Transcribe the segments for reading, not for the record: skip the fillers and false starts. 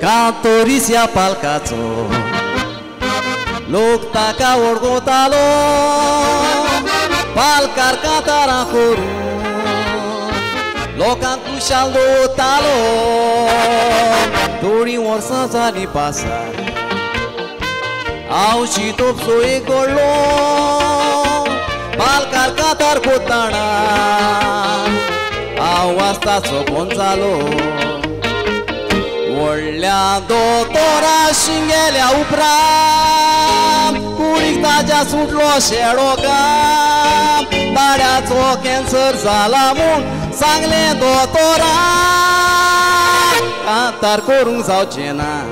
Cantorizia palcazzo Loctaca orgotalo Palcar catara coru Locan cuscialdo talo Dori orsa zali pasa Au și top soe golo Palcar catar cotana Au asta so Gonzalo Olea doctora shingelea upram Curic taja sutlo sherogam Tarea tso cancer zalamun Sangle doctora Cantar corung sau cena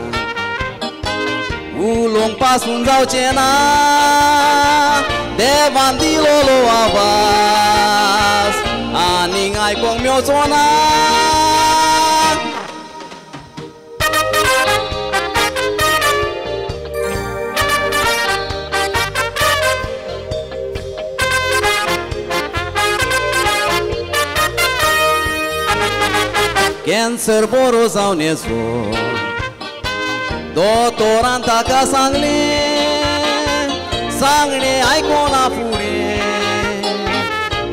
Ulong pasun sau cena Devan dilolo avas Aning ai kong myo zona Cancer boro sau neso Doctoranta ca sangle Sangle ai cona fure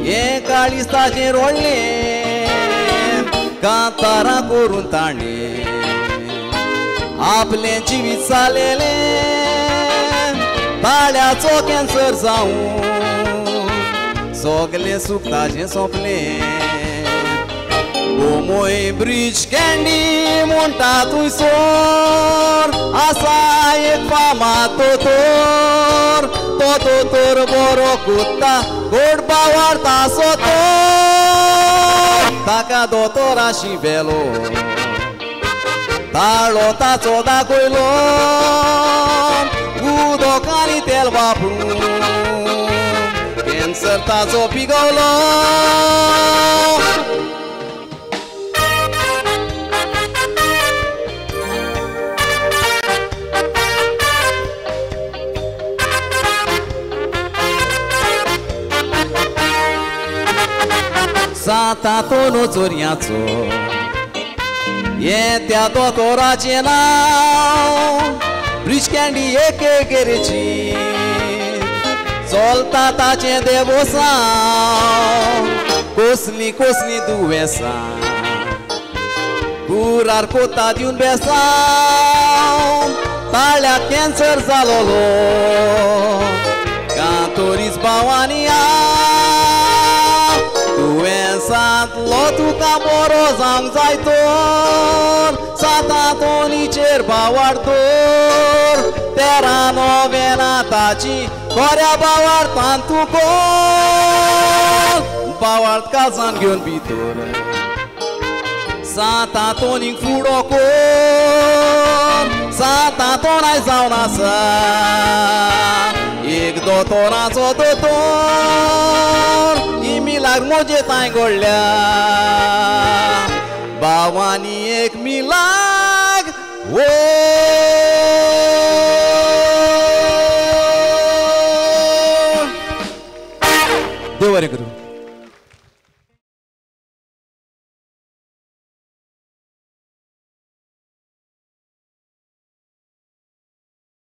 E calista gerolle Cantara coruntane Aple civițalele Talea țo cancer sau Sogle suctaje sople Omoi bridge candy montatui sor Asa e fama totor Totor borocutta Gorba warta sotor Taka dotora și velo Talo tațo da coilo Gudo canitel vapru Cancer tațo pigolo Sata tono zoriazo E te doctora cenau Rich candy e che gereci Soltata ce devosau Cosni duesa Curar cota de un besau Talea cancer zalolo Cantoris bawania Duensat lotu camoros am zaitor Satatoni cerba wartor Terra novena taci Corea bawart tantu col Bawart kazan gyon bitor Satatoni furocor Satatonai zauna sa Ek dotora so dotor Milagro je tai golya Bawani ek milagro